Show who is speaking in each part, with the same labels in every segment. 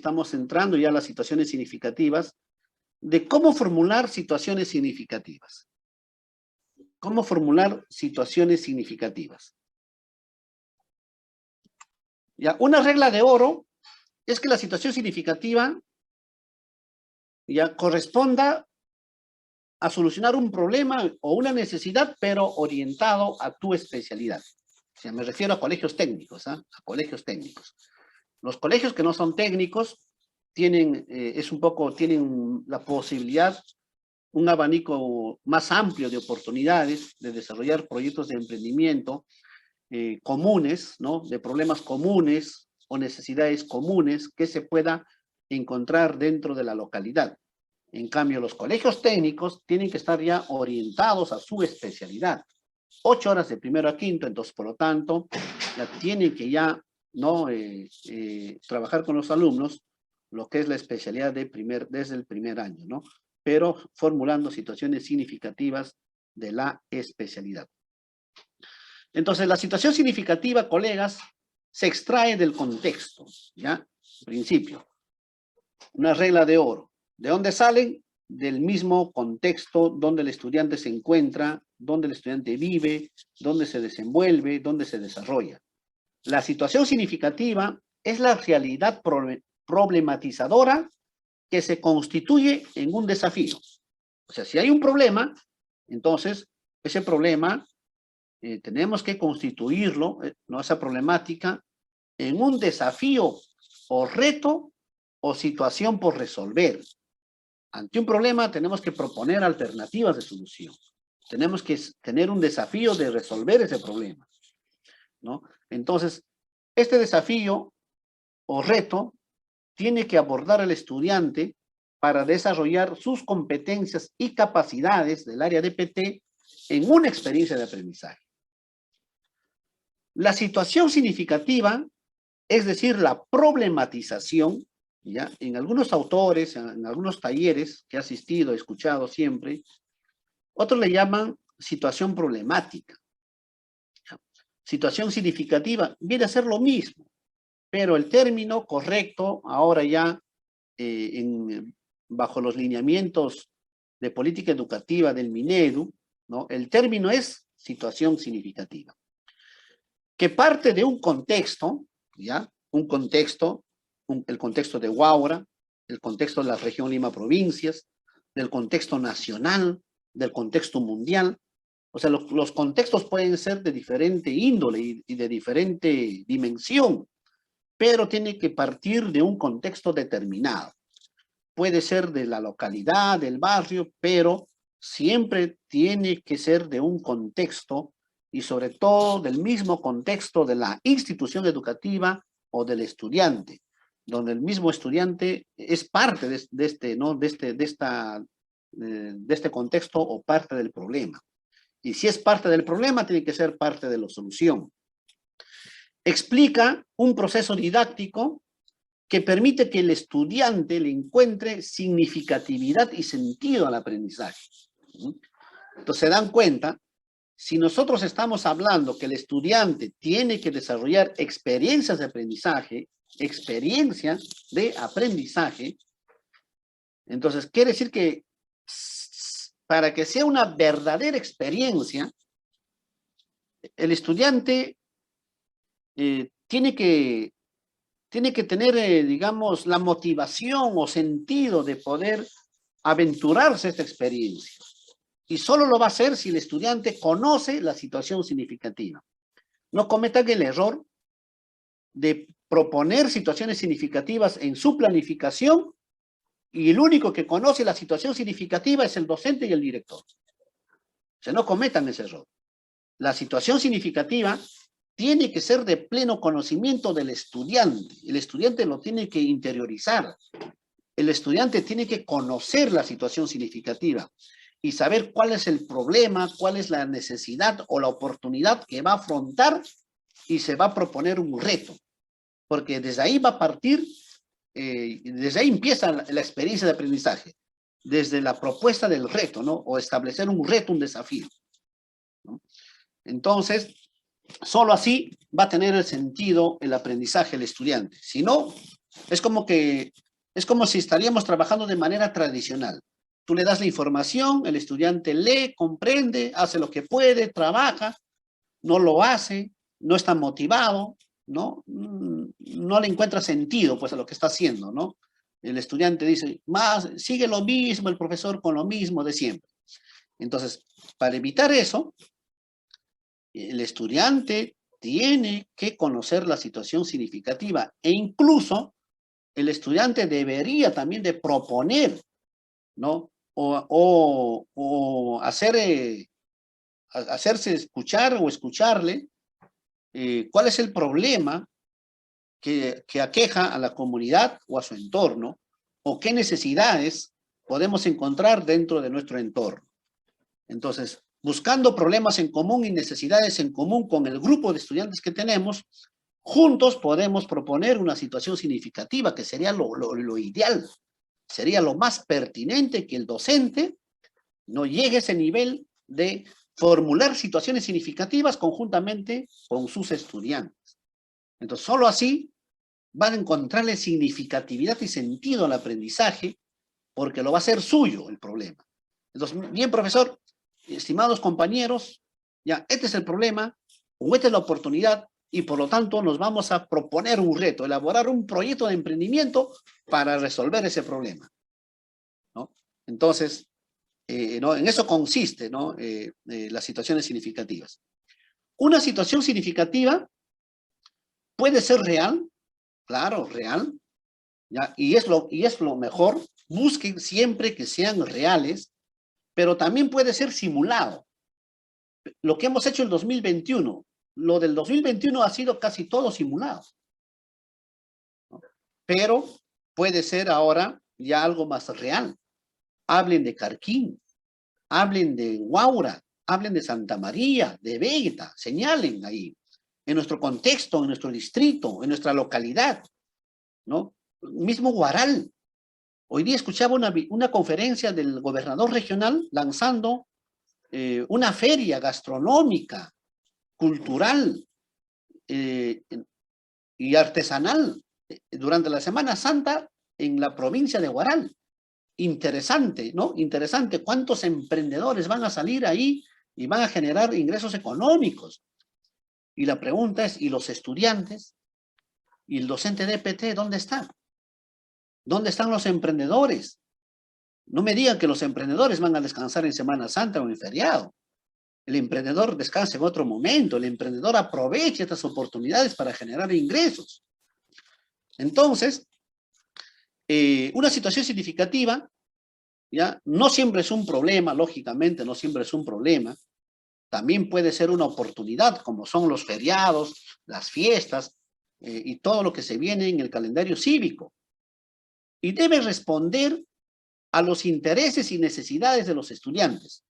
Speaker 1: estamos entrando ya a las situaciones significativas, de cómo formular situaciones significativas. ¿Cómo formular situaciones significativas? Ya, una regla de oro es que la situación significativa ya corresponda a solucionar un problema o una necesidad, pero orientado a tu especialidad. O sea, me refiero a colegios técnicos, ¿ah? A colegios técnicos. Los colegios que no son técnicos tienen, tienen la posibilidad, un abanico más amplio de oportunidades de desarrollar proyectos de emprendimiento comunes, ¿no? De problemas comunes o necesidades comunes que se pueda encontrar dentro de la localidad. En cambio, los colegios técnicos tienen que estar ya orientados a su especialidad. 8 horas de primero a quinto, entonces, por lo tanto, ya tienen que ya, ¿no? Trabajar con los alumnos lo que es la especialidad desde el primer año, ¿no? Pero formulando situaciones significativas de la especialidad. Entonces, la situación significativa, colegas, se extrae del contexto, ¿ya? Principio. Una regla de oro. ¿De dónde salen? Del mismo contexto donde el estudiante se encuentra, donde el estudiante vive, donde se desenvuelve, donde se desarrolla. La situación significativa es la realidad problematizadora que se constituye en un desafío. O sea, si hay un problema, entonces ese problema tenemos que constituirlo, ¿no? Esa problemática, en un desafío o reto o situación por resolver. Ante un problema tenemos que proponer alternativas de solución. Tenemos que tener un desafío de resolver ese problema, ¿no? Entonces, este desafío o reto tiene que abordar el estudiante para desarrollar sus competencias y capacidades del área de PT en una experiencia de aprendizaje. La situación significativa, es decir, la problematización, ¿ya? En algunos autores, en algunos talleres que he asistido, he escuchado siempre, otros le llaman situación problemática. ¿Ya? Situación significativa viene a ser lo mismo, pero el término correcto, ahora ya bajo los lineamientos de política educativa del Minedu, ¿no? El término es situación significativa, que parte de un contexto, ¿ya? Un contexto, el contexto de Huaura, el contexto de la región Lima Provincias, del contexto nacional, del contexto mundial. O sea, los contextos pueden ser de diferente índole y de diferente dimensión, pero tiene que partir de un contexto determinado. Puede ser de la localidad, del barrio, pero siempre tiene que ser de un contexto y sobre todo del mismo contexto de la institución educativa o del estudiante, donde el mismo estudiante es parte de este contexto o parte del problema. Y si es parte del problema, tiene que ser parte de la solución. Explica un proceso didáctico que permite que el estudiante le encuentre significatividad y sentido al aprendizaje. Entonces, se dan cuenta, si nosotros estamos hablando que el estudiante tiene que desarrollar experiencias de aprendizaje, entonces quiere decir que para que sea una verdadera experiencia, el estudiante tiene que tener, digamos, la motivación o sentido de poder aventurarse a esta experiencia. Y solo lo va a hacer si el estudiante conoce la situación significativa. No cometan el error de proponer situaciones significativas en su planificación y el único que conoce la situación significativa es el docente y el director. O sea, no cometan ese error. La situación significativa tiene que ser de pleno conocimiento del estudiante. El estudiante lo tiene que interiorizar. El estudiante tiene que conocer la situación significativa y saber cuál es el problema, cuál es la necesidad o la oportunidad que va a afrontar y se va a proponer un reto. Porque desde ahí va a partir, desde ahí empieza la experiencia de aprendizaje. Desde la propuesta del reto, ¿no? O establecer un reto, un desafío, ¿no? Entonces, solo así va a tener el sentido el aprendizaje del estudiante. Si no, Es como si estaríamos trabajando de manera tradicional. Tú le das la información, el estudiante lee, comprende, hace lo que puede, trabaja, no lo hace, no está motivado, ¿no? No le encuentra sentido, pues, a lo que está haciendo, ¿no? El estudiante dice, sigue lo mismo, el profesor con lo mismo de siempre. Entonces, para evitar eso, el estudiante tiene que conocer la situación significativa e incluso el estudiante debería también de proponer, ¿no? O hacerse escuchar o escucharle cuál es el problema que aqueja a la comunidad o a su entorno, o qué necesidades podemos encontrar dentro de nuestro entorno. Entonces, buscando problemas en común y necesidades en común con el grupo de estudiantes que tenemos, juntos podemos proponer una situación significativa, que sería lo ideal, sería lo más pertinente que el docente no llegue a ese nivel de formular situaciones significativas conjuntamente con sus estudiantes. Entonces, solo así van a encontrarle significatividad y sentido al aprendizaje, porque lo va a hacer suyo el problema. Entonces, bien, profesor, estimados compañeros, ya, este es el problema, o esta es la oportunidad, y por lo tanto nos vamos a proponer un reto, elaborar un proyecto de emprendimiento para resolver ese problema, ¿no? Entonces, ¿no? En eso consiste, ¿no? Las situaciones significativas. Una situación significativa puede ser real, claro, real, ¿ya? Y es lo mejor. Busquen siempre que sean reales, pero también puede ser simulado. Lo que hemos hecho en el 2021, lo del 2021 ha sido casi todo simulado, ¿no? Pero puede ser ahora ya algo más real. Hablen de Carquín, hablen de Huaura, hablen de Santa María, de Vegeta, señalen ahí, en nuestro contexto, en nuestro distrito, en nuestra localidad, ¿no? Mismo Huaral. Hoy día escuchaba una conferencia del gobernador regional lanzando una feria gastronómica, cultural y artesanal durante la Semana Santa en la provincia de Huaral. Interesante, ¿no? Interesante cuántos emprendedores van a salir ahí y van a generar ingresos económicos. Y la pregunta es, ¿y los estudiantes? ¿Y el docente de EPT dónde está? ¿Dónde están los emprendedores? No me digan que los emprendedores van a descansar en Semana Santa o en feriado. El emprendedor descansa en otro momento. El emprendedor aprovecha estas oportunidades para generar ingresos. Entonces, una situación significativa, ¿ya? No siempre es un problema, lógicamente, no siempre es un problema. También puede ser una oportunidad, como son los feriados, las fiestas y todo lo que se viene en el calendario cívico. Y debe responder a los intereses y necesidades de los estudiantes.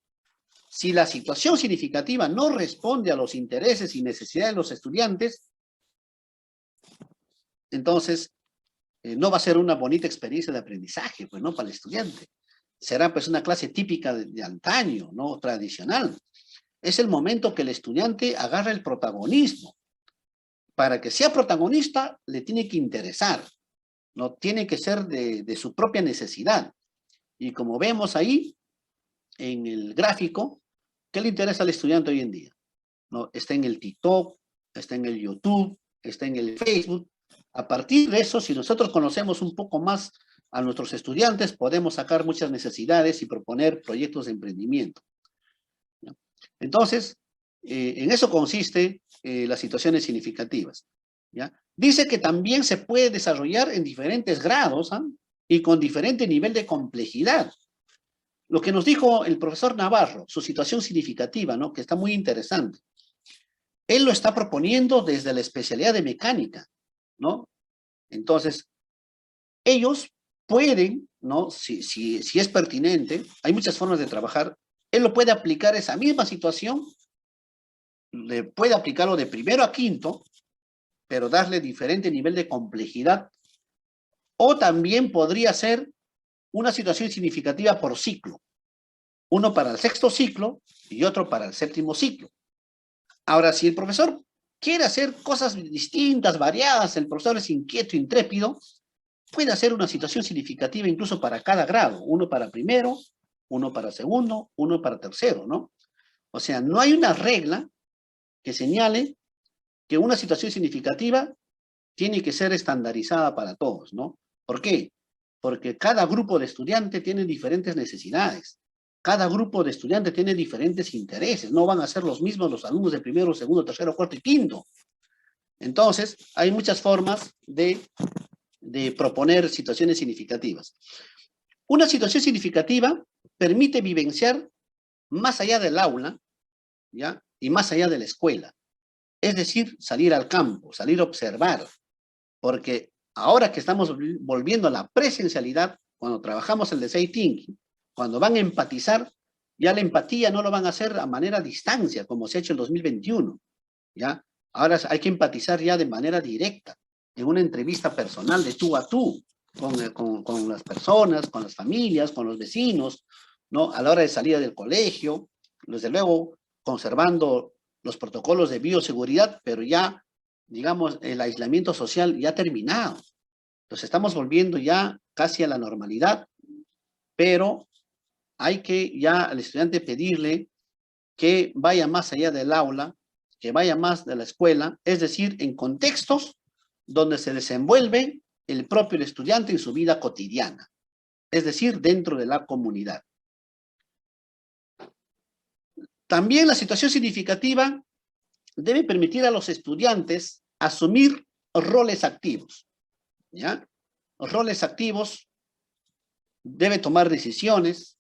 Speaker 1: Si la situación significativa no responde a los intereses y necesidades de los estudiantes, entonces no va a ser una bonita experiencia de aprendizaje, pues, ¿no? Para el estudiante. Será, pues, una clase típica de antaño, ¿no? Tradicional. Es el momento que el estudiante agarra el protagonismo. Para que sea protagonista, le tiene que interesar, no tiene que ser de su propia necesidad. Y como vemos ahí, en el gráfico, ¿qué le interesa al estudiante hoy en día? ¿No? Está en el TikTok, está en el YouTube, está en el Facebook. A partir de eso, si nosotros conocemos un poco más a nuestros estudiantes, podemos sacar muchas necesidades y proponer proyectos de emprendimiento, ¿no? Entonces, en eso consiste las situaciones significativas, ¿ya? Dice que también se puede desarrollar en diferentes grados, ¿eh? Y con diferente nivel de complejidad. Lo que nos dijo el profesor Navarro, su situación significativa, ¿no? Que está muy interesante. Él lo está proponiendo desde la especialidad de mecánica, ¿no? Entonces, ellos pueden, ¿no? Si es pertinente, hay muchas formas de trabajar, él lo puede aplicar esa misma situación, le puede aplicarlo de primero a quinto, pero darle diferente nivel de complejidad, o también podría ser una situación significativa por ciclo, uno para el sexto ciclo y otro para el séptimo ciclo. Ahora, si el profesor quiere hacer cosas distintas, variadas, el profesor es inquieto, intrépido, puede hacer una situación significativa incluso para cada grado, uno para primero, uno para segundo, uno para tercero, ¿no? O sea, no hay una regla que señale que una situación significativa tiene que ser estandarizada para todos, ¿no? ¿Por qué? Porque cada grupo de estudiantes tiene diferentes necesidades. Cada grupo de estudiantes tiene diferentes intereses. No van a ser los mismos los alumnos de primero, segundo, tercero, cuarto y quinto. Entonces, hay muchas formas de proponer situaciones significativas. Una situación significativa permite vivenciar más allá del aula, ¿ya? Y más allá de la escuela. Es decir, salir al campo, salir a observar, porque ahora que estamos volviendo a la presencialidad, cuando trabajamos el design thinking, cuando van a empatizar, ya la empatía no lo van a hacer a manera distancia, como se ha hecho en 2021, ¿ya? Ahora hay que empatizar ya de manera directa, en una entrevista personal de tú a tú, con las personas, con las familias, con los vecinos, ¿no? A la hora de salida del colegio, desde luego, conservando los protocolos de bioseguridad, pero ya, digamos, el aislamiento social ya ha terminado. Entonces estamos volviendo ya casi a la normalidad, pero hay que ya al estudiante pedirle que vaya más allá del aula, que vaya más de la escuela, es decir, en contextos donde se desenvuelve el propio estudiante en su vida cotidiana, es decir, dentro de la comunidad. También la situación significativa debe permitir a los estudiantes asumir roles activos, ¿ya? Los roles activos debe tomar decisiones,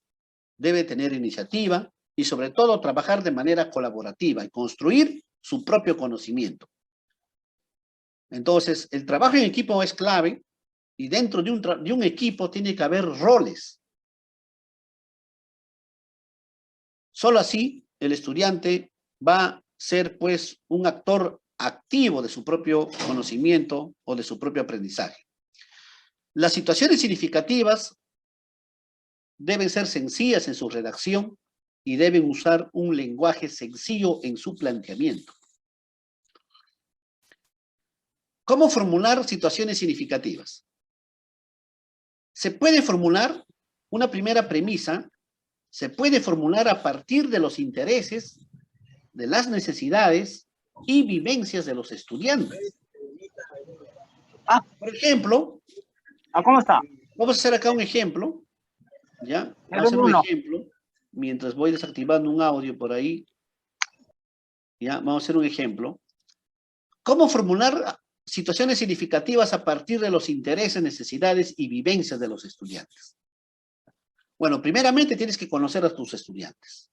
Speaker 1: debe tener iniciativa y sobre todo trabajar de manera colaborativa y construir su propio conocimiento. Entonces, el trabajo en equipo es clave y dentro de un equipo tiene que haber roles. Solo así el estudiante va a ser pues un actor activo de su propio conocimiento o de su propio aprendizaje. Las situaciones significativas deben ser sencillas en su redacción y deben usar un lenguaje sencillo en su planteamiento. ¿Cómo formular situaciones significativas? Se puede formular una primera premisa, se puede formular a partir de los intereses, de las necesidades y vivencias de los estudiantes. Por ejemplo,
Speaker 2: ¿cómo está?
Speaker 1: Vamos a hacer acá un ejemplo, ¿ya? Vamos a hacer un ejemplo, mientras voy desactivando un audio por ahí, ¿ya? Vamos a hacer un ejemplo. ¿Cómo formular situaciones significativas a partir de los intereses, necesidades y vivencias de los estudiantes? Bueno, primeramente tienes que conocer a tus estudiantes,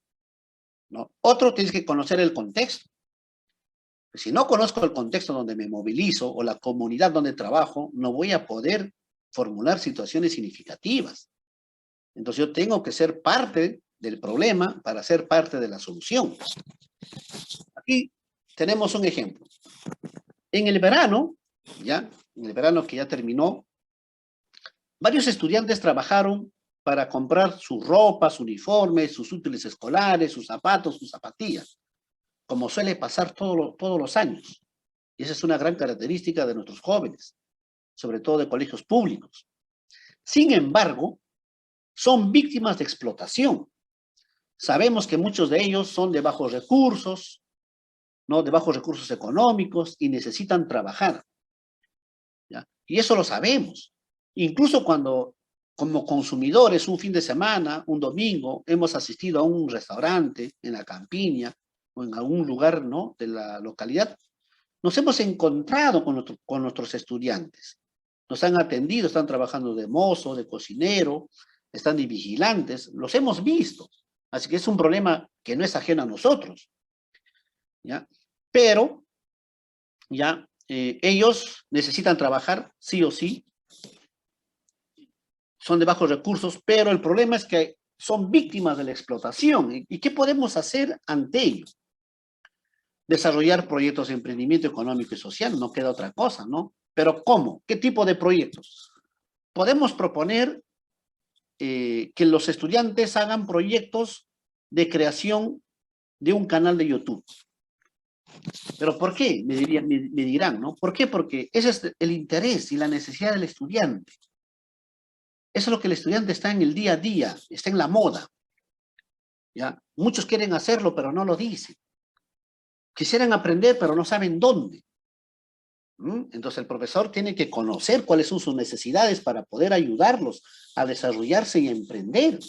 Speaker 1: ¿no? Otro, tienes que conocer el contexto. Si no conozco el contexto donde me movilizo o la comunidad donde trabajo, no voy a poder formular situaciones significativas. Entonces yo tengo que ser parte del problema para ser parte de la solución. Aquí tenemos un ejemplo. En el verano, ya, en el verano que ya terminó, varios estudiantes trabajaron para comprar su ropa, su uniforme, sus útiles escolares, sus zapatos, sus zapatillas, como suele pasar todos los años. Y esa es una gran característica de nuestros jóvenes, sobre todo de colegios públicos. Sin embargo, son víctimas de explotación. Sabemos que muchos de ellos son de bajos recursos, ¿no? De bajos recursos económicos y necesitan trabajar, ¿ya? Y eso lo sabemos. Incluso cuando, como consumidores, un fin de semana, un domingo, hemos asistido a un restaurante en la campiña o en algún lugar, ¿no?, de la localidad, nos hemos encontrado con nuestros estudiantes. Nos han atendido, están trabajando de mozo, de cocinero, están de vigilantes, los hemos visto. Así que es un problema que no es ajeno a nosotros, ¿ya? Pero, ya, ellos necesitan trabajar, sí o sí, son de bajos recursos, pero el problema es que son víctimas de la explotación. ¿Y qué podemos hacer ante ello? Desarrollar proyectos de emprendimiento económico y social, no queda otra cosa, ¿no? Pero ¿cómo? ¿Qué tipo de proyectos? Podemos proponer que los estudiantes hagan proyectos de creación de un canal de YouTube. ¿Pero por qué? Me dirán, ¿no? ¿Por qué? Porque ese es el interés y la necesidad del estudiante. Eso es lo que el estudiante está en el día a día, está en la moda. ¿Ya? Muchos quieren hacerlo, pero no lo dicen. Quisieran aprender, pero no saben dónde. Entonces el profesor tiene que conocer cuáles son sus necesidades para poder ayudarlos a desarrollarse y a emprender,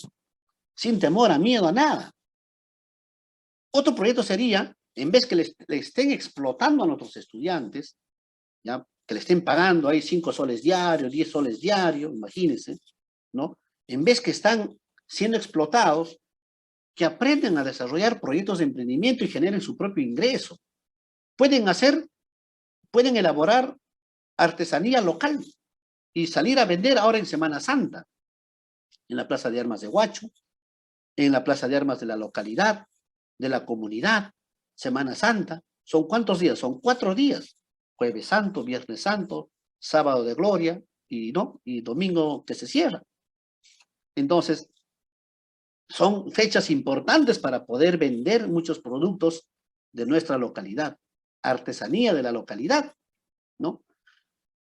Speaker 1: sin temor a miedo a nada. Otro proyecto sería, en vez que le estén explotando a nuestros estudiantes, ¿ya? Que le estén pagando ahí 5 soles diarios, 10 soles diarios, imagínense, ¿no? En vez que están siendo explotados, que aprenden a desarrollar proyectos de emprendimiento y generen su propio ingreso. Pueden elaborar artesanía local y salir a vender ahora en Semana Santa, en la Plaza de Armas de Huacho, en la Plaza de Armas de la localidad, de la comunidad, Semana Santa. ¿Son cuántos días? Son 4 días. Jueves Santo, Viernes Santo, Sábado de Gloria y domingo que se cierra. Entonces, son fechas importantes para poder vender muchos productos de nuestra localidad, artesanía de la localidad, ¿no?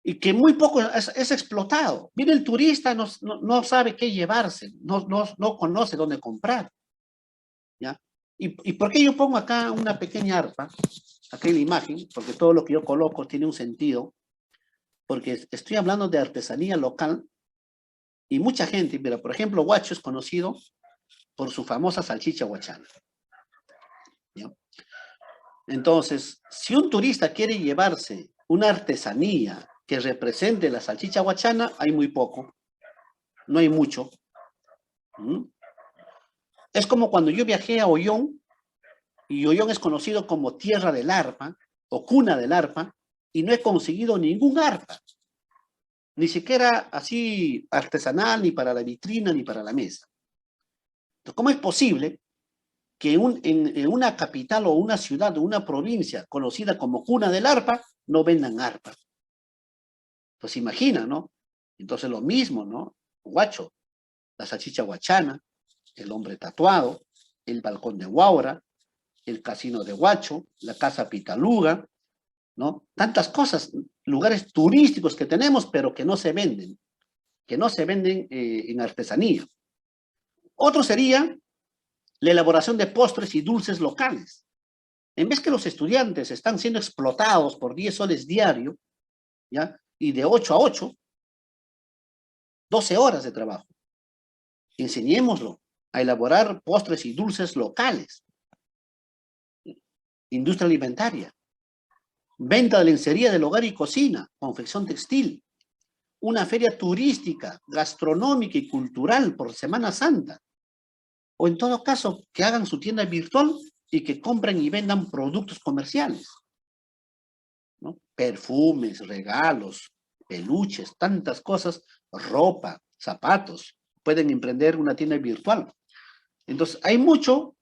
Speaker 1: Y que muy poco es explotado. Viene el turista, no sabe qué llevarse, no conoce dónde comprar, ¿ya? ¿Y por qué yo pongo acá una pequeña arpa, acá en la imagen? Porque todo lo que yo coloco tiene un sentido, porque estoy hablando de artesanía local y mucha gente, mira, por ejemplo, Huacho es conocido por su famosa salchicha huachana, ¿ya? Entonces, si un turista quiere llevarse una artesanía que represente la salchicha huachana, hay muy poco, no hay mucho. Es como cuando yo viajé a Ollón, y Ollón es conocido como tierra del arpa, o cuna del arpa, y no he conseguido ningún arpa, ni siquiera así artesanal, ni para la vitrina, ni para la mesa. Entonces, ¿cómo es posible que en una capital o una ciudad o una provincia conocida como cuna del arpa no vendan arpa? Pues imagina, ¿no? Entonces lo mismo, ¿no? Huacho, la salchicha huachana, el hombre tatuado, el balcón de Huaura, el casino de Huacho, la casa Pitaluga, ¿no? Tantas cosas, lugares turísticos que tenemos, pero que no se venden en artesanía. Otro sería la elaboración de postres y dulces locales. En vez que los estudiantes están siendo explotados por 10 soles diario, ¿ya? Y de 8 a 8, 12 horas de trabajo. Enseñémoslo a elaborar postres y dulces locales. Industria alimentaria. Venta de lencería del hogar y cocina, confección textil. Una feria turística, gastronómica y cultural por Semana Santa. O en todo caso, que hagan su tienda virtual y que compren y vendan productos comerciales, ¿no? Perfumes, regalos, peluches, tantas cosas, ropa, zapatos. Pueden emprender una tienda virtual. Entonces, hay mucho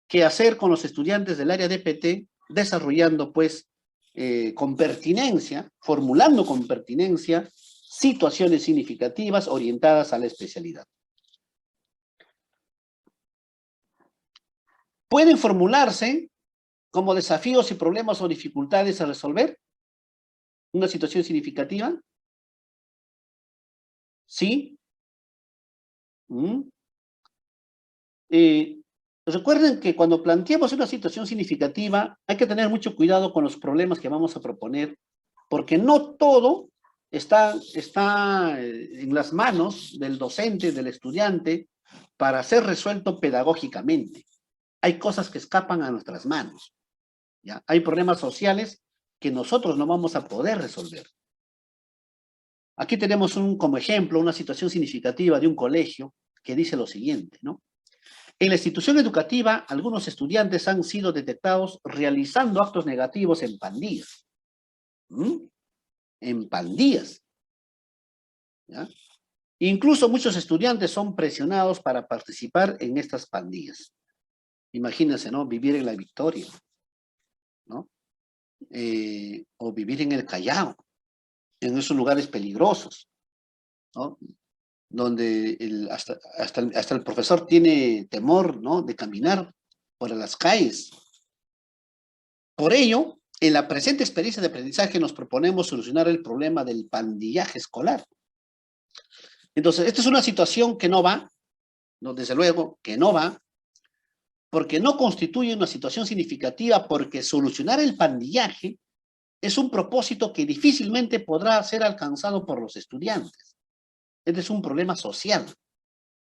Speaker 1: que hacer con los estudiantes del área de PT, desarrollando pues con pertinencia, formulando con pertinencia situaciones significativas orientadas a la especialidad. Pueden formularse como desafíos y problemas o dificultades a resolver una situación significativa. ¿Sí? Recuerden que cuando planteamos una situación significativa, hay que tener mucho cuidado con los problemas que vamos a proponer, porque no todo está en las manos del docente, del estudiante, para ser resuelto pedagógicamente. Hay cosas que escapan a nuestras manos, ¿ya? Hay problemas sociales que nosotros no vamos a poder resolver. Aquí tenemos como ejemplo una situación significativa de un colegio que dice lo siguiente, ¿no? En la institución educativa, algunos estudiantes han sido detectados realizando actos negativos en pandillas. En pandillas, ¿ya? Incluso muchos estudiantes son presionados para participar en estas pandillas. Imagínense, ¿no? Vivir en La Victoria, ¿no? O vivir en el Callao, en esos lugares peligrosos, ¿no? Donde hasta el profesor tiene temor, ¿no? De caminar por las calles. Por ello, en la presente experiencia de aprendizaje nos proponemos solucionar el problema del pandillaje escolar. Entonces, esta es una situación que no va, no, desde luego, que no va, porque no constituye una situación significativa, porque solucionar el pandillaje es un propósito que difícilmente podrá ser alcanzado por los estudiantes. Este es un problema social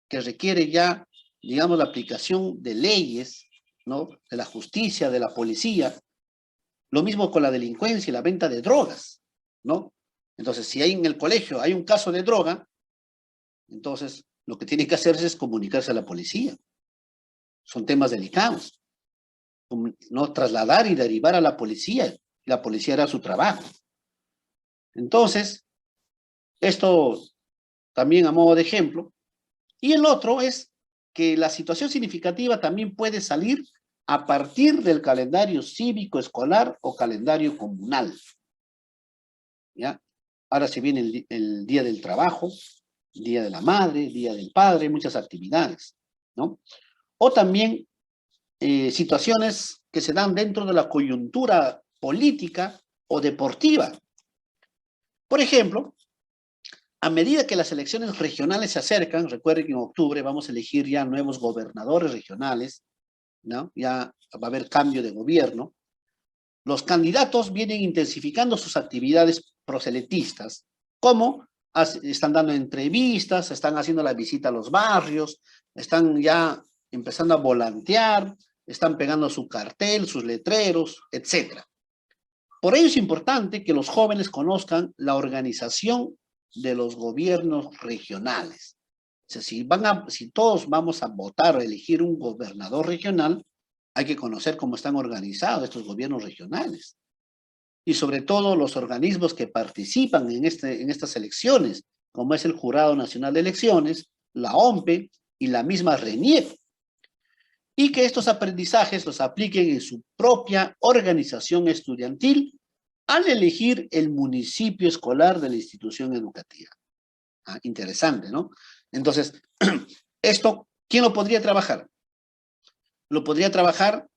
Speaker 1: que requiere ya, digamos, la aplicación de leyes, ¿no? De la justicia, de la policía. Lo mismo con la delincuencia y la venta de drogas, ¿no? Entonces, si hay en el colegio hay un caso de droga, entonces lo que tiene que hacerse es comunicarse a la policía. Son temas delicados. No trasladar y derivar a la policía. La policía hará su trabajo. Entonces, esto también a modo de ejemplo. Y el otro es que la situación significativa también puede salir a partir del calendario cívico escolar o calendario comunal. ¿Ya? Ahora se viene el Día del Trabajo, Día de la Madre, Día del Padre, muchas actividades, ¿no? O también situaciones que se dan dentro de la coyuntura política o deportiva. Por ejemplo, a medida que las elecciones regionales se acercan, recuerden que en octubre vamos a elegir ya nuevos gobernadores regionales, ¿no? Ya va a haber cambio de gobierno. Los candidatos vienen intensificando sus actividades proselitistas, como están dando entrevistas, están haciendo la visita a los barrios, están ya empezando a volantear, están pegando su cartel, sus letreros, etc. Por ello es importante que los jóvenes conozcan la organización de los gobiernos regionales. O sea, si todos vamos a votar o elegir un gobernador regional, hay que conocer cómo están organizados estos gobiernos regionales. Y sobre todo los organismos que participan en estas elecciones, como es el Jurado Nacional de Elecciones, la OMPE y la misma RENIEC. Y que estos aprendizajes los apliquen en su propia organización estudiantil al elegir el municipio escolar de la institución educativa. Interesante, ¿no? Entonces, esto, ¿quién lo podría trabajar? Lo podría trabajar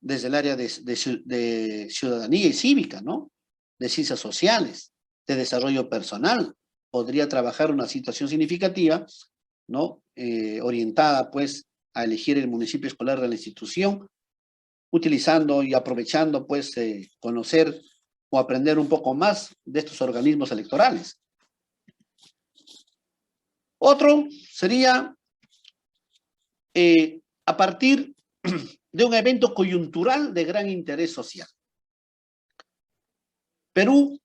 Speaker 1: desde el área de ciudadanía y cívica, ¿no? De ciencias sociales, de desarrollo personal. Podría trabajar una situación significativa, ¿no? Orientada, pues, a elegir el municipio escolar de la institución, utilizando y aprovechando, pues, conocer o aprender un poco más de estos organismos electorales. Otro sería a partir de un evento coyuntural de gran interés social. Perú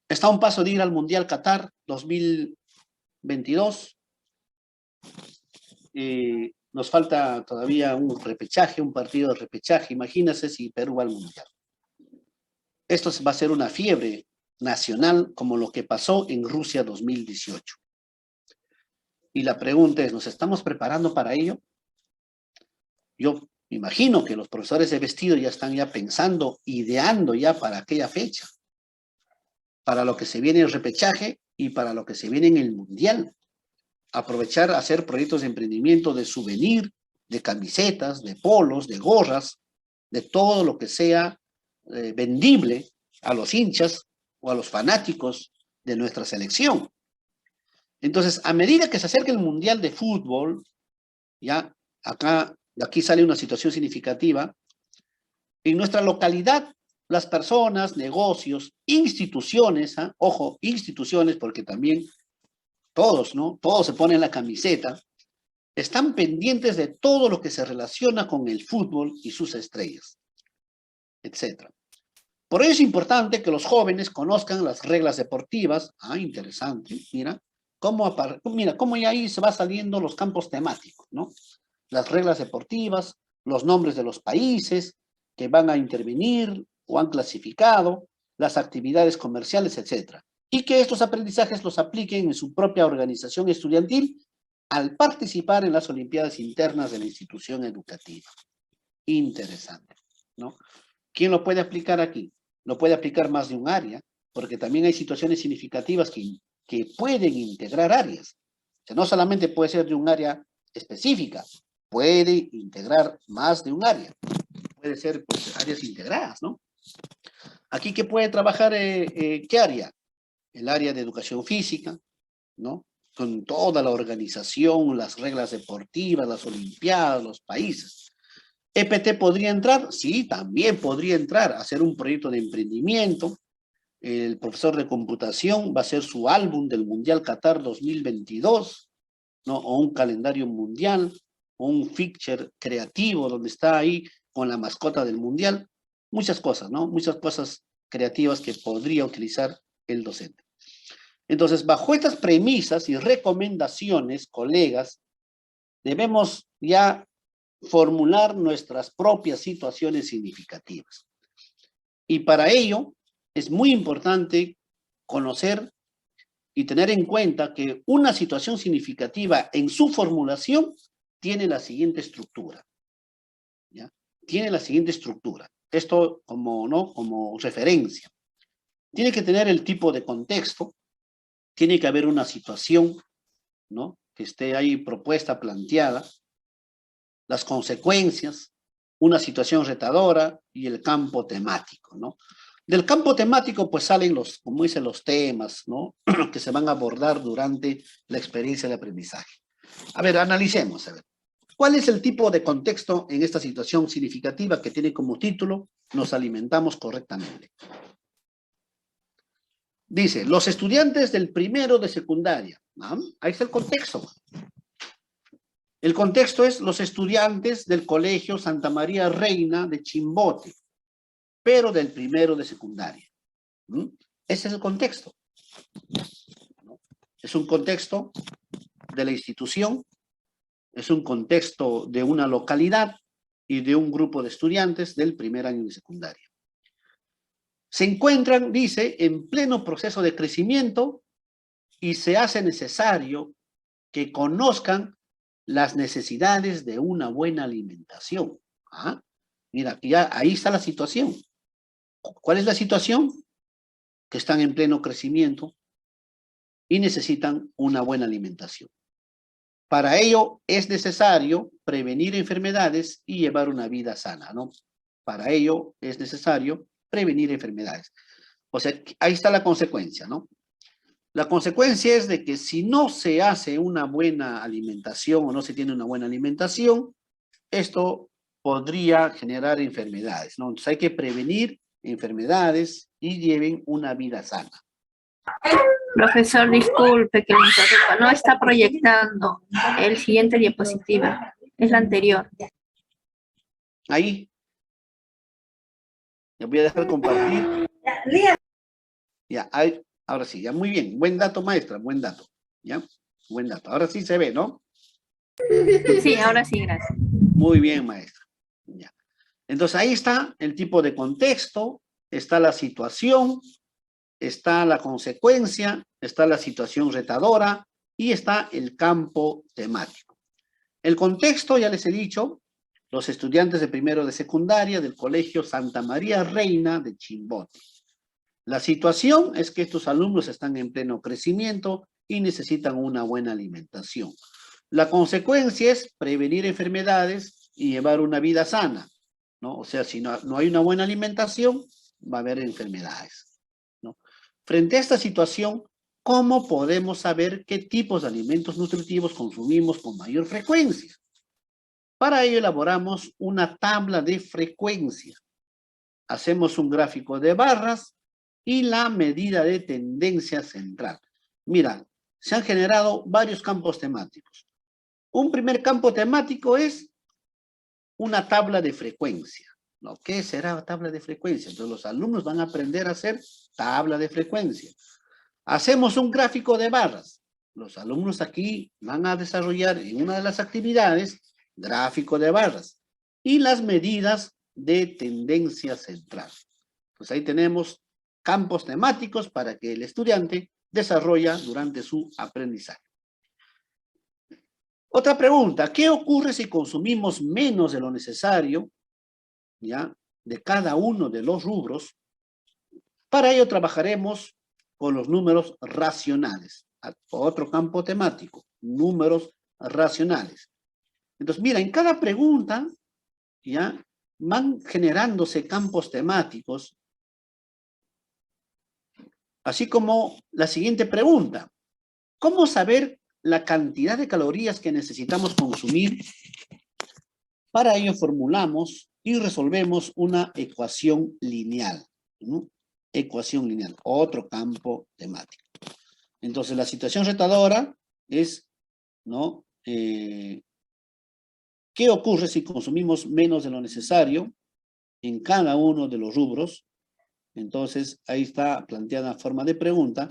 Speaker 1: está a un paso de ir al Mundial Qatar 2022. Nos falta todavía un repechaje, un partido de repechaje. Imagínense si Perú va al Mundial. Esto va a ser una fiebre nacional como lo que pasó en Rusia 2018. Y la pregunta es, ¿nos estamos preparando para ello? Yo imagino que los profesores de vestido ya están pensando, ideando ya para aquella fecha, para lo que se viene en el repechaje y para lo que se viene en el Mundial. Aprovechar, hacer proyectos de emprendimiento de souvenir, de camisetas, de polos, de gorras, de todo lo que sea vendible a los hinchas o a los fanáticos de nuestra selección. Entonces, a medida que se acerca el Mundial de Fútbol, ya aquí sale una situación significativa. En nuestra localidad, las personas, negocios, instituciones, ojo, instituciones, porque también todos, ¿no? Todos se ponen la camiseta, están pendientes de todo lo que se relaciona con el fútbol y sus estrellas, etc. Por ello es importante que los jóvenes conozcan las reglas deportivas. Interesante, mira cómo ya ahí se va saliendo los campos temáticos, ¿no? Las reglas deportivas, los nombres de los países que van a intervenir o han clasificado, las actividades comerciales, etc. Y que estos aprendizajes los apliquen en su propia organización estudiantil al participar en las Olimpiadas internas de la institución educativa. Interesante, ¿no? ¿Quién lo puede aplicar aquí? Lo puede aplicar más de un área, porque también hay situaciones significativas que pueden integrar áreas. O sea, no solamente puede ser de un área específica, puede integrar más de un área. Puede ser, pues, áreas integradas, ¿no? Aquí, ¿qué puede trabajar? ¿Qué área? El área de educación física, ¿no? con toda la organización, las reglas deportivas, las olimpiadas, los países. ¿EPT podría entrar? Sí, también podría entrar, hacer un proyecto de emprendimiento. El profesor de computación va a hacer su álbum del Mundial Qatar 2022, ¿no? O un calendario mundial, o un feature creativo donde está ahí con la mascota del Mundial. Muchas cosas, ¿no? Muchas cosas creativas que podría utilizar el docente. Entonces, bajo estas premisas y recomendaciones, colegas, debemos ya formular nuestras propias situaciones significativas. Y para ello es muy importante conocer y tener en cuenta que una situación significativa en su formulación tiene la siguiente estructura. ¿Ya? Tiene la siguiente estructura. Esto como referencia. Tiene que tener el tipo de contexto, tiene que haber una situación, ¿no? Que esté ahí propuesta, planteada, las consecuencias, una situación retadora y el campo temático, ¿no? Del campo temático, pues salen los, como dicen, los temas, ¿no? Que se van a abordar durante la experiencia de aprendizaje. A ver, analicemos, a ver. ¿Cuál es el tipo de contexto en esta situación significativa que tiene como título "Nos alimentamos correctamente"? Dice, los estudiantes del primero de secundaria. ¿No? Ahí está el contexto. El contexto es los estudiantes del Colegio Santa María Reina de Chimbote, pero del primero de secundaria. ¿Mm? Ese es el contexto. ¿No? Es un contexto de la institución, es un contexto de una localidad y de un grupo de estudiantes del primer año de secundaria. Se encuentran, dice, en pleno proceso de crecimiento y se hace necesario que conozcan las necesidades de una buena alimentación. ¿Ah? Mira, ya ahí está la situación. ¿Cuál es la situación? Que están en pleno crecimiento y necesitan una buena alimentación. Para ello es necesario prevenir enfermedades y llevar una vida sana, ¿no? Para ello es necesario prevenir enfermedades. O sea, ahí está la consecuencia, ¿no? La consecuencia es de que si no se hace una buena alimentación o no se tiene una buena alimentación, esto podría generar enfermedades, ¿no? Entonces hay que prevenir enfermedades y lleven una vida sana.
Speaker 2: Profesor, disculpe que le interrumpa. No está proyectando el siguiente diapositiva. Es la anterior.
Speaker 1: Ahí. Ya voy a dejar compartir. Ya, ahí, ahora sí, ya muy bien. Buen dato, maestra, buen dato. ¿Ya? Buen dato. Ahora sí se ve, ¿no?
Speaker 2: Sí, ahora sí, gracias.
Speaker 1: Muy bien, maestra. Ya. Entonces ahí está el tipo de contexto, está la situación, está la consecuencia, está la situación retadora y está el campo temático. El contexto, ya les he dicho, los estudiantes de primero de secundaria del Colegio Santa María Reina de Chimbote. La situación es que estos alumnos están en pleno crecimiento y necesitan una buena alimentación. La consecuencia es prevenir enfermedades y llevar una vida sana, ¿no? O sea, si no hay una buena alimentación, va a haber enfermedades, ¿no? Frente a esta situación, ¿cómo podemos saber qué tipos de alimentos nutritivos consumimos con mayor frecuencia? Para ello elaboramos una tabla de frecuencia. Hacemos un gráfico de barras y la medida de tendencia central. Mira, se han generado varios campos temáticos. Un primer campo temático es una tabla de frecuencia, ¿no? ¿Qué será la tabla de frecuencia? Entonces los alumnos van a aprender a hacer tabla de frecuencia. Hacemos un gráfico de barras. Los alumnos aquí van a desarrollar en una de las actividades gráfico de barras y las medidas de tendencia central. Pues ahí tenemos campos temáticos para que el estudiante desarrolle durante su aprendizaje. Otra pregunta, ¿qué ocurre si consumimos menos de lo necesario, ya, de cada uno de los rubros? Para ello trabajaremos con los números racionales. Otro campo temático, números racionales. Entonces, mira, en cada pregunta, ya, van generándose campos temáticos, así como la siguiente pregunta. ¿Cómo saber la cantidad de calorías que necesitamos consumir. Para ello formulamos y resolvemos una ecuación lineal, ¿no? Ecuación lineal, otro campo temático. Entonces, la situación retadora es, ¿no? ¿Qué ocurre si consumimos menos de lo necesario en cada uno de los rubros? Entonces, ahí está planteada la forma de pregunta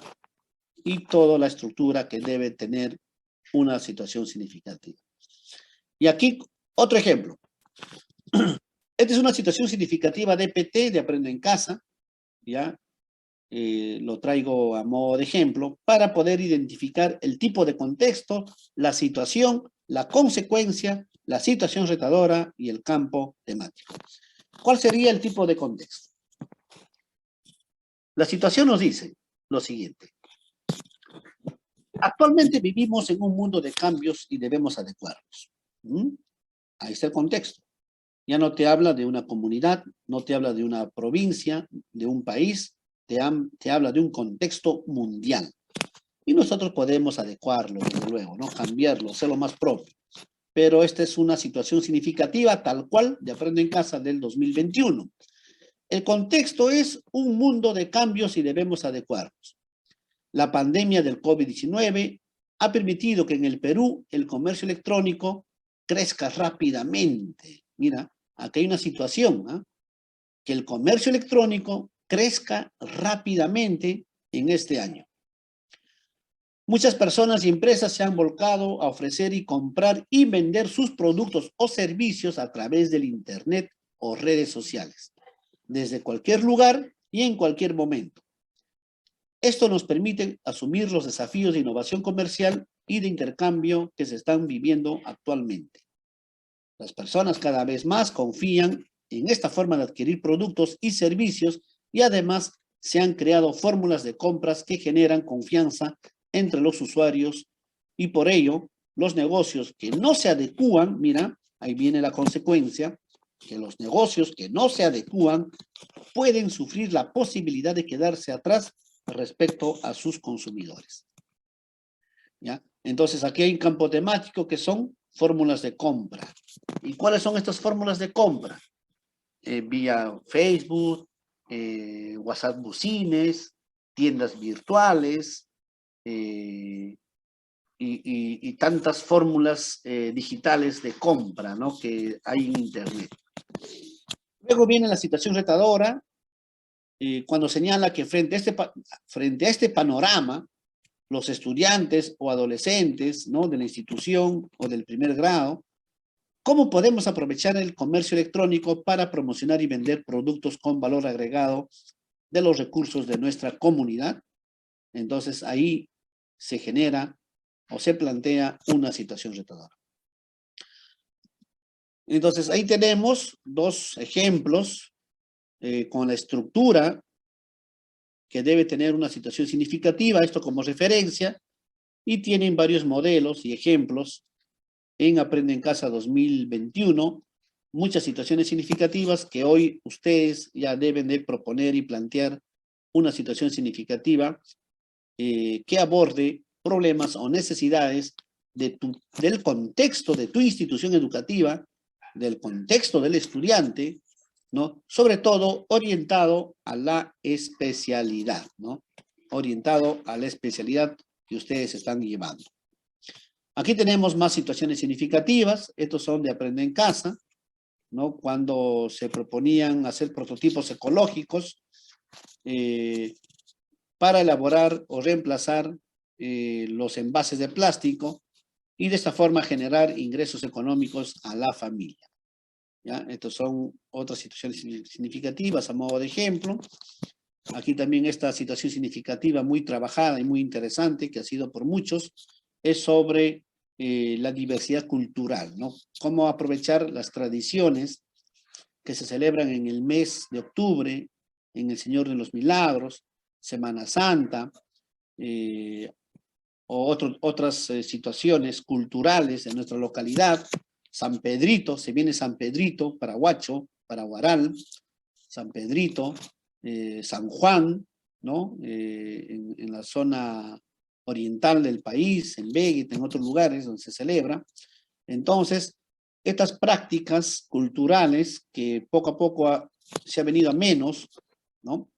Speaker 1: y toda la estructura que debe tener una situación significativa. Y aquí, otro ejemplo. Esta es una situación significativa de EPT, de Aprendo en Casa, ¿ya? Lo traigo a modo de ejemplo, para poder identificar el tipo de contexto, la situación, la consecuencia, la situación retadora y el campo temático. ¿Cuál sería el tipo de contexto? La situación nos dice lo siguiente. Actualmente vivimos en un mundo de cambios y debemos adecuarnos. Ahí está el contexto. Ya no te habla de una comunidad, no te habla de una provincia, de un país, te habla de un contexto mundial. Y nosotros podemos adecuarlo, desde luego, ¿no? Cambiarlo, hacerlo más propio. Pero esta es una situación significativa, tal cual, de Aprendo en Casa del 2021. El contexto es un mundo de cambios y debemos adecuarnos. La pandemia del COVID-19 ha permitido que en el Perú el comercio electrónico crezca rápidamente. Mira, aquí hay una situación, ¿eh? Que el comercio electrónico crezca rápidamente en este año. Muchas personas y empresas se han volcado a ofrecer y comprar y vender sus productos o servicios a través del Internet o redes sociales, desde cualquier lugar y en cualquier momento. Esto nos permite asumir los desafíos de innovación comercial y de intercambio que se están viviendo actualmente. Las personas cada vez más confían en esta forma de adquirir productos y servicios y además se han creado fórmulas de compras que generan confianza entre los usuarios y por ello los negocios que no se adecúan, mira, ahí viene la consecuencia, que los negocios que no se adecúan pueden sufrir la posibilidad de quedarse atrás respecto a sus consumidores. ¿Ya? Entonces aquí hay un campo temático que son fórmulas de compra. ¿Y cuáles son estas fórmulas de compra? Vía Facebook, WhatsApp bucines, tiendas virtuales y tantas fórmulas digitales de compra, ¿no? Que hay en Internet. Luego viene la situación retadora, cuando señala que frente a este panorama, los estudiantes o adolescentes, ¿no? De la institución o del primer grado, ¿cómo podemos aprovechar el comercio electrónico para promocionar y vender productos con valor agregado de los recursos de nuestra comunidad? Entonces ahí se genera o se plantea una situación retadora. Entonces ahí tenemos dos ejemplos con la estructura que debe tener una situación significativa, esto como referencia, y tienen varios modelos y ejemplos en Aprende en Casa 2021, muchas situaciones significativas que hoy ustedes ya deben de proponer y plantear una situación significativa que aborde problemas o necesidades del contexto de tu institución educativa, del contexto del estudiante, ¿no? Sobre todo orientado a la especialidad, ¿no? Orientado a la especialidad que ustedes están llevando. Aquí tenemos más situaciones significativas. Estos son de Aprende en Casa, ¿no? Cuando se proponían hacer prototipos ecológicos para elaborar o reemplazar los envases de plástico y de esta forma generar ingresos económicos a la familia. ¿Ya? Estas son otras situaciones significativas a modo de ejemplo. Aquí también esta situación significativa muy trabajada y muy interesante que ha sido por muchos es sobre la diversidad cultural, ¿no? Cómo aprovechar las tradiciones que se celebran en el mes de octubre, en el Señor de los Milagros, Semana Santa, o otras situaciones culturales en nuestra localidad. San Pedrito, se viene San Pedrito para Huacho, para Huaral, San Pedrito, San Juan, ¿no? En la zona oriental del país, en Beguit, en otros lugares donde se celebra. Entonces, estas prácticas culturales que poco a poco se ha venido a menos, ¿no?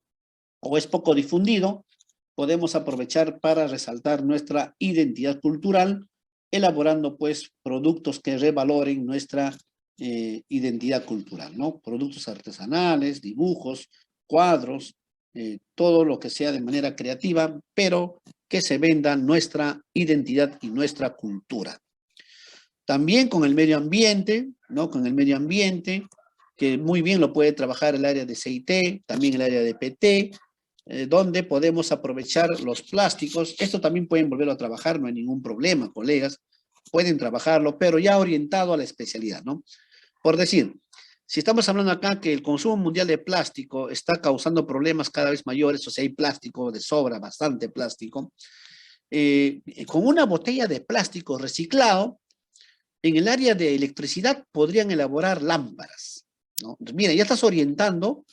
Speaker 1: O es poco difundido, podemos aprovechar para resaltar nuestra identidad cultural, elaborando pues productos que revaloren nuestra identidad cultural, ¿no? Productos artesanales, dibujos, cuadros, todo lo que sea de manera creativa, pero que se venda nuestra identidad y nuestra cultura. También con el medio ambiente, ¿no? Con el medio ambiente, que muy bien lo puede trabajar el área de CIT, también el área de PT, donde podemos aprovechar los plásticos. Esto también pueden volverlo a trabajar, no hay ningún problema, colegas, pueden trabajarlo, pero ya orientado a la especialidad, ¿no? Por decir, si estamos hablando acá que el consumo mundial de plástico está causando problemas cada vez mayores, o sea, hay plástico de sobra, bastante plástico, con una botella de plástico reciclado, en el área de electricidad podrían elaborar lámparas, ¿no? Entonces, mira, ya estás orientando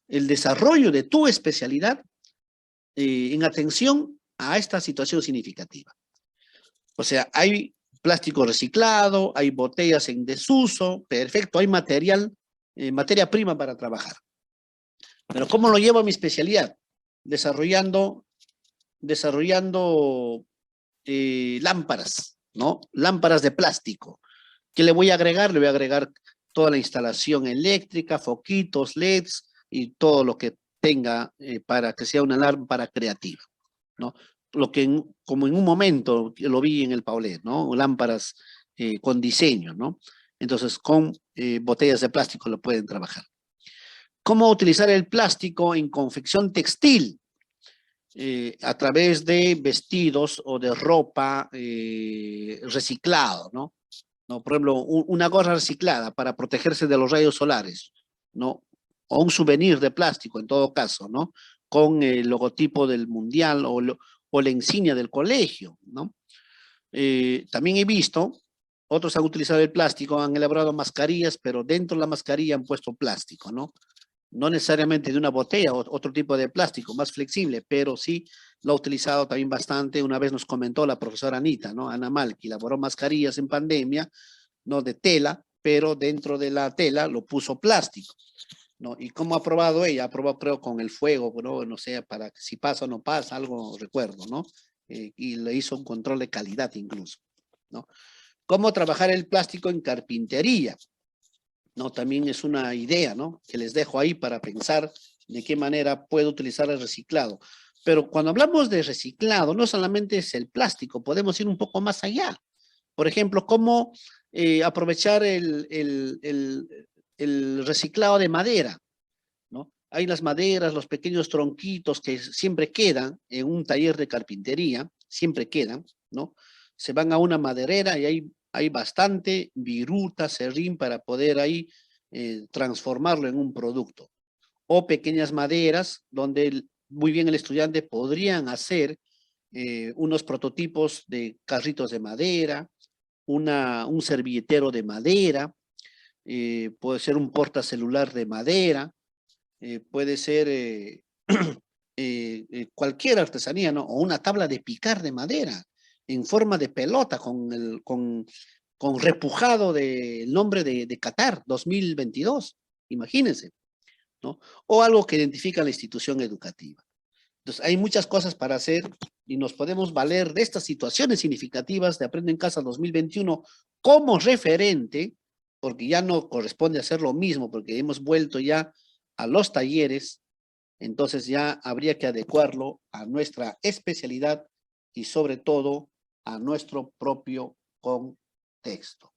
Speaker 1: el desarrollo de tu especialidad en atención a esta situación significativa. O sea, hay plástico reciclado, hay botellas en desuso, perfecto, hay material, materia prima para trabajar. Pero ¿cómo lo llevo a mi especialidad? Desarrollando lámparas, ¿no? Lámparas de plástico. ¿Qué le voy a agregar? Le voy a agregar toda la instalación eléctrica, foquitos, LEDs y todo lo que tenga para que sea una lámpara creativa, ¿no? Lo que como en un momento lo vi en el Paulet, ¿no? Lámparas con diseño, ¿no? Entonces con botellas de plástico lo pueden trabajar. ¿Cómo utilizar el plástico en confección textil? A través de vestidos o de ropa reciclado, ¿no? ¿No? Por ejemplo, una gorra reciclada para protegerse de los rayos solares, ¿no? O un souvenir de plástico, en todo caso, ¿no? Con el logotipo del mundial o la insignia del colegio, ¿no? También he visto, otros han utilizado el plástico, han elaborado mascarillas, pero dentro de la mascarilla han puesto plástico, ¿no? No necesariamente de una botella o otro tipo de plástico, más flexible, pero sí lo ha utilizado también bastante. Una vez nos comentó la profesora Anita, ¿no? Ana Mal, que elaboró mascarillas en pandemia, ¿no? De tela, pero dentro de la tela lo puso plástico, ¿no? ¿Y cómo ha probado ella? Ha probado, creo, con el fuego, ¿no? No sé, para que si pasa o no pasa, algo recuerdo, ¿no? Y le hizo un control de calidad incluso, ¿no? ¿Cómo trabajar el plástico en carpintería? No, también es una idea, ¿no? Que les dejo ahí para pensar de qué manera puedo utilizar el reciclado. Pero cuando hablamos de reciclado, no solamente es el plástico, podemos ir un poco más allá. Por ejemplo, cómo aprovechar el reciclado de madera, ¿no? Hay las maderas, los pequeños tronquitos que siempre quedan en un taller de carpintería, siempre quedan, ¿no? Se van a una maderera y hay bastante viruta, serrín para poder ahí transformarlo en un producto. O pequeñas maderas donde muy bien el estudiante podrían hacer unos prototipos de carritos de madera, un servilletero de madera, puede ser un portacelular de madera, puede ser cualquier artesanía, ¿no? O una tabla de picar de madera en forma de pelota con repujado del nombre de Qatar 2022, imagínense, ¿no? O algo que identifica la institución educativa. Entonces, hay muchas cosas para hacer y nos podemos valer de estas situaciones significativas de Aprende en Casa 2021 como referente, porque ya no corresponde hacer lo mismo, porque hemos vuelto ya a los talleres, entonces ya habría que adecuarlo a nuestra especialidad y sobre todo a nuestro propio contexto.